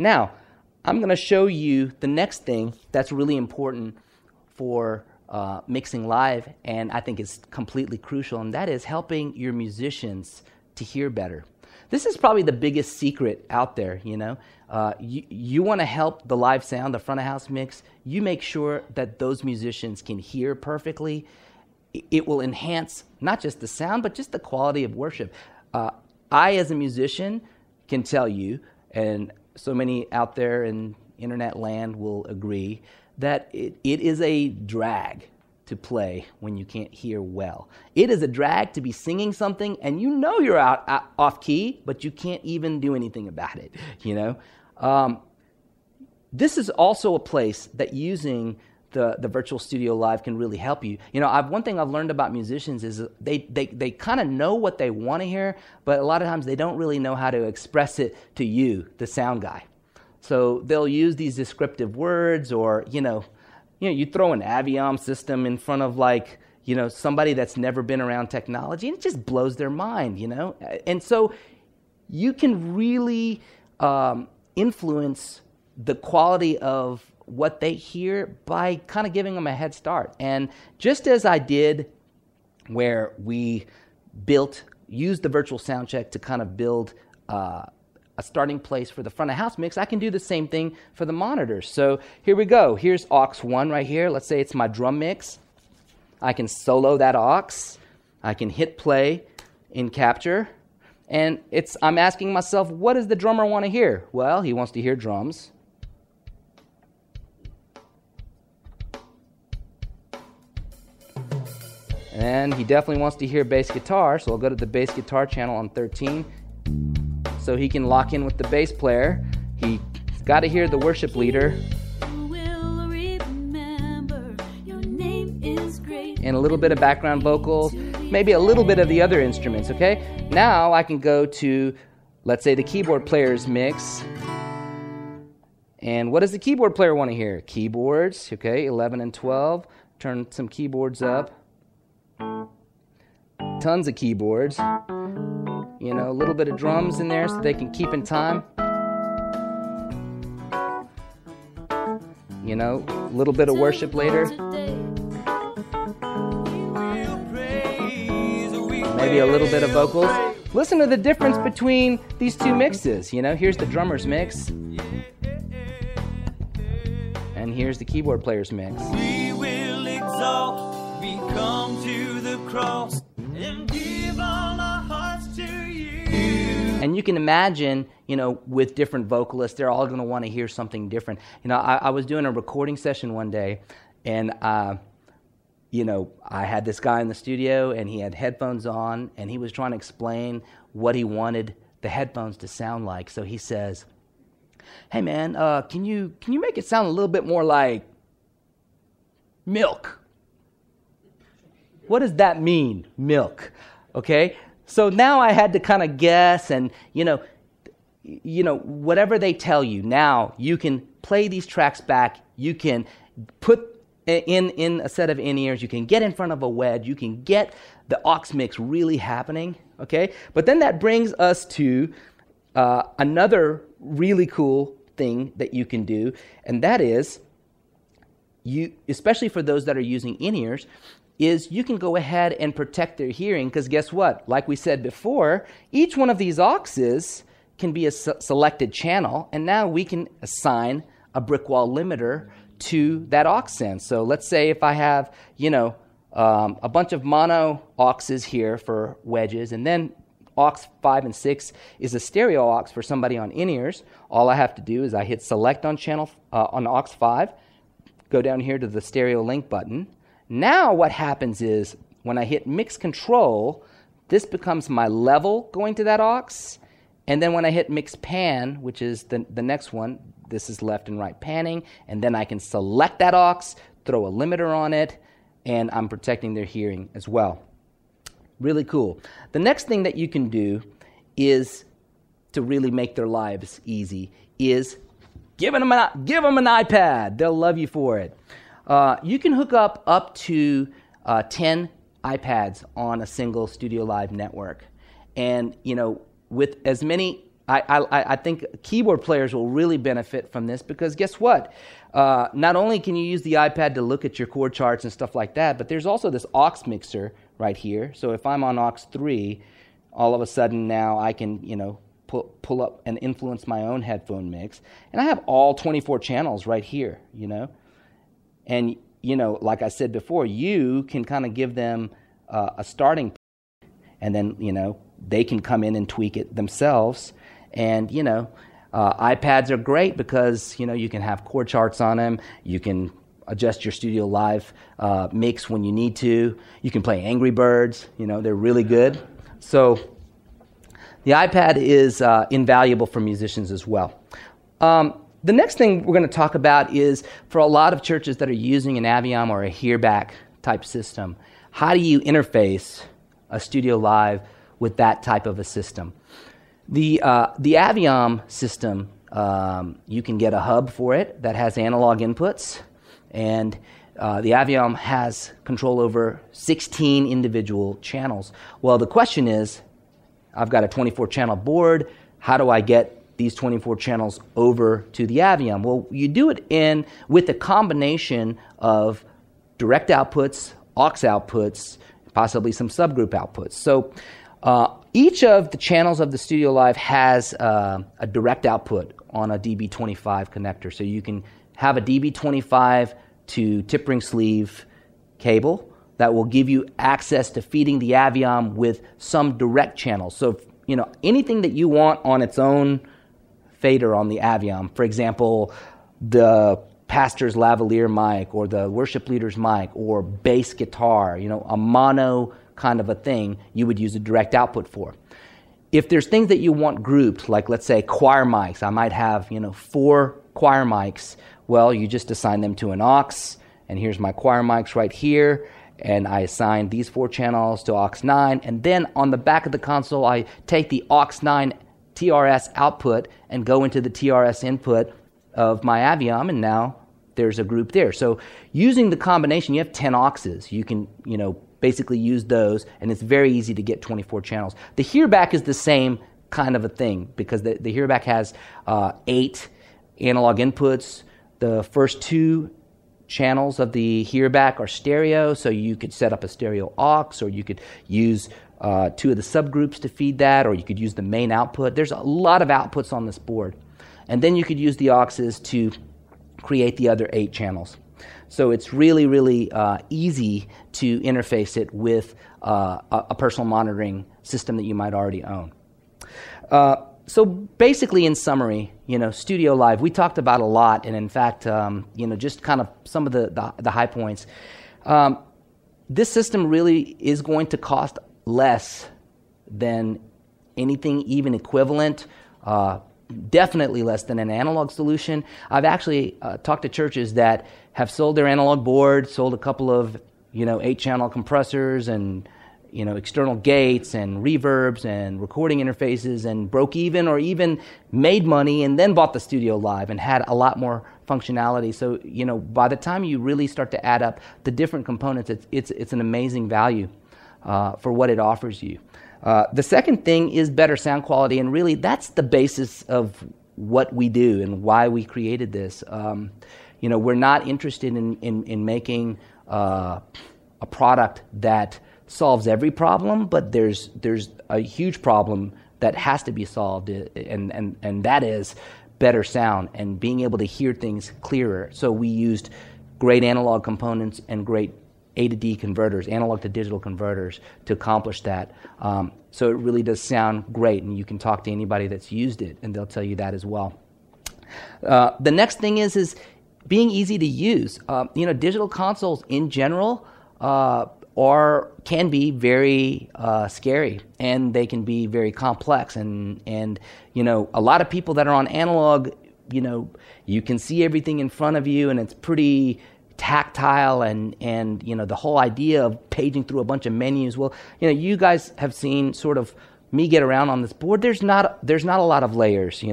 Now, I'm going to show you the next thing that's really important for mixing live, and I think is completely crucial, and that is helping your musicians to hear better. This is probably the biggest secret out there, you know. You want to help the live sound, the front of house mix. You make sure that those musicians can hear perfectly. It will enhance not just the sound, but just the quality of worship. I, as a musician, can tell you, and so many out there in internet land will agree, that it is a drag to play when you can't hear well. It is a drag to be singing something and you know you're out off key, but you can't even do anything about it, you know. This is also a place that using the virtual studio live can really help you. You know, one thing I've learned about musicians is they kind of know what they want to hear, but a lot of times they don't really know how to express it to you, the sound guy. So they'll use these descriptive words, or, you know, you throw an Aviom system in front of, like, you know, somebody that's never been around technology, and it just blows their mind, you know. And so you can really influence the quality of what they hear by kind of giving them a head start. And just as I did where we used the virtual sound check to kind of build a starting place for the front of house mix, I can do the same thing for the monitors. So here we go. Here's aux 1 right here. Let's say it's my drum mix. I can solo that aux. I can hit play in capture. And I'm asking myself, what does the drummer want to hear? Well, he wants to hear drums. And he definitely wants to hear bass guitar, so I'll go to the bass guitar channel on 13. So he can lock in with the bass player. He's got to hear the worship leader. And a little bit of background vocals, maybe a little bit of the other instruments, okay? Now I can go to, let's say, the keyboard player's mix. And what does the keyboard player want to hear? Keyboards, okay, 11 and 12. Turn some keyboards up. Tons of keyboards. You know, a little bit of drums in there so they can keep in time. You know, a little bit of worship later. Maybe a little bit of vocals. Listen to the difference between these two mixes. You know, here's the drummer's mix. And here's the keyboard player's mix. We will exalt, we come to the cross and give all our hearts to you. And you can imagine, you know, with different vocalists, they're all going to want to hear something different. You know, I was doing a recording session one day, and you know, I had this guy in the studio, and he had headphones on, and he was trying to explain what he wanted the headphones to sound like. So he says, "Hey man, can you make it sound a little bit more like milk?" What does that mean, milk? Okay, so now I had to kind of guess, and you know, whatever they tell you, now you can play these tracks back. You can put in a set of in-ears, you can get in front of a wedge, you can get the aux mix really happening, okay? But then that brings us to another really cool thing that you can do, and that is, especially for those that are using in-ears, is you can go ahead and protect their hearing, because guess what? Like we said before, each one of these auxes can be a selected channel, and now we can assign a brick wall limiter to that aux sense. So let's say if I have, a bunch of mono auxes here for wedges, and then aux 5 and 6 is a stereo aux for somebody on in-ears. All I have to do is I hit select on channel on aux 5, go down here to the stereo link button. Now what happens is when I hit mix control, this becomes my level going to that aux, and then when I hit mix pan, which is the next one, this is left and right panning, and then I can select that aux, throw a limiter on it, and I'm protecting their hearing as well. Really cool. The next thing that you can do is to really make their lives easy is give them an iPad. They'll love you for it. You can hook up to 10 iPads on a single StudioLive network. And, with as many I think keyboard players will really benefit from this because guess what? Not only can you use the iPad to look at your chord charts and stuff like that, but there's also this aux mixer right here. So if I'm on aux 3, all of a sudden now I can, pull up and influence my own headphone mix. And I have all 24 channels right here, And, like I said before, you can kind of give them a starting, and then, they can come in and tweak it themselves. And, iPads are great because, you can have chord charts on them. You can adjust your StudioLive mix when you need to. You can play Angry Birds. They're really good. So the iPad is invaluable for musicians as well. The next thing we're going to talk about is for a lot of churches that are using an Aviom or a Hearback type system, how do you interface a StudioLive with that type of a system? The Aviom system, you can get a hub for it that has analog inputs, and the Aviom has control over 16 individual channels. Well, the question is, I've got a 24-channel board. How do I get these 24 channels over to the Aviom? Well, you do it with a combination of direct outputs, aux outputs, possibly some subgroup outputs. So each of the channels of the StudioLive has a direct output on a DB25 connector. So you can have a DB25 to tip ring sleeve cable that will give you access to feeding the Aviom with some direct channels. So, anything that you want on its own fader on the Aviom, for example, the pastor's lavalier mic or the worship leader's mic or bass guitar, a mono kind of a thing, you would use a direct output for. If there's things that you want grouped, like let's say choir mics, I might have, 4 choir mics, well, you just assign them to an aux, and here's my choir mics right here, and I assign these 4 channels to aux 9, and then on the back of the console, I take the aux 9 TRS output and go into the TRS input of my Aviom, and now there's a group there. So using the combination, you have 10 auxes. You can, basically use those, and it's very easy to get 24 channels. The Hearback is the same kind of a thing because the Hearback has 8 analog inputs. The first 2 channels of the Hearback are stereo, so you could set up a stereo aux, or you could use 2 of the subgroups to feed that, or you could use the main output. There's a lot of outputs on this board. And then you could use the auxes to create the other 8 channels. So it's really, really easy to interface it with a personal monitoring system that you might already own. So basically, in summary, StudioLive, we talked about a lot, and in fact, just kind of some of the high points. This system really is going to cost less than anything even equivalent, definitely less than an analog solution. I've actually talked to churches that have sold their analog board, sold a couple of 8-channel compressors and external gates and reverbs and recording interfaces and broke even or even made money and then bought the StudioLive and had a lot more functionality. So, by the time you really start to add up the different components, it's an amazing value for what it offers you. The second thing is better sound quality, and really that's the basis of what we do and why we created this. We're not interested in making a product that solves every problem, but there's a huge problem that has to be solved, and that is better sound and being able to hear things clearer. So we used great analog components and great A to D converters, analog to digital converters, to accomplish that. So it really does sound great, and you can talk to anybody that's used it, and they'll tell you that as well. The next thing is being easy to use. Digital consoles in general can be very scary, and they can be very complex. And a lot of people that are on analog, you can see everything in front of you, and it's pretty tactile, and the whole idea of paging through a bunch of menus. Well, you guys have seen sort of me get around on this board. There's not a lot of layers.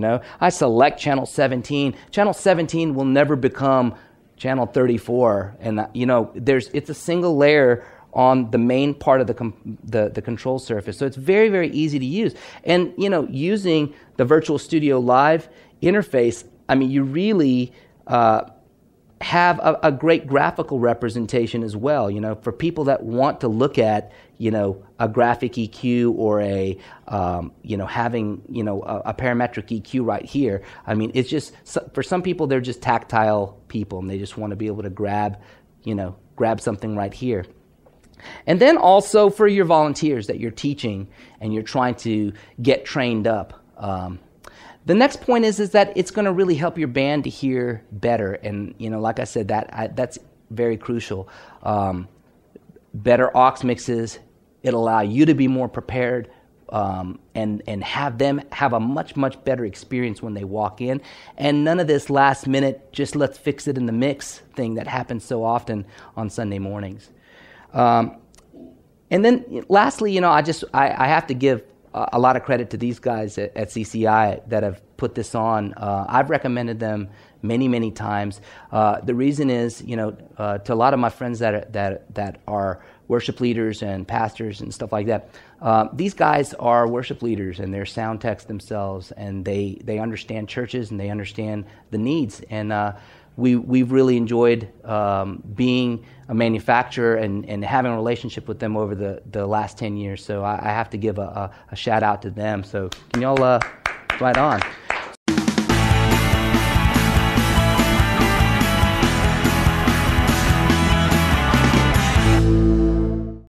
I select channel 17. Channel 17 will never become channel 34, and it's a single layer on the main part of the control surface. So it's very, very easy to use. And, using the Virtual Studio Live interface, I mean, you really have a great graphical representation as well. For people that want to look at, a graphic EQ or having, a parametric EQ right here. I mean, it's just, for some people, they're just tactile people and they just want to be able to grab something right here. And then also for your volunteers that you're teaching and you're trying to get trained up. The next point is that it's going to really help your band to hear better. And, like I said, that's very crucial. Better aux mixes, it'll allow you to be more prepared and have them have a much, much better experience when they walk in. And none of this last minute, just let's fix it in the mix thing that happens so often on Sunday mornings. And then lastly, I have to give a lot of credit to these guys at CCI that have put this on. I've recommended them many, many times. The reason is, to a lot of my friends that are worship leaders and pastors and stuff like that, these guys are worship leaders and they're sound techs themselves, and they understand churches and they understand the needs. And we've really enjoyed being a manufacturer and having a relationship with them over the last 10 years. So I have to give a shout out to them. So can y'all right on.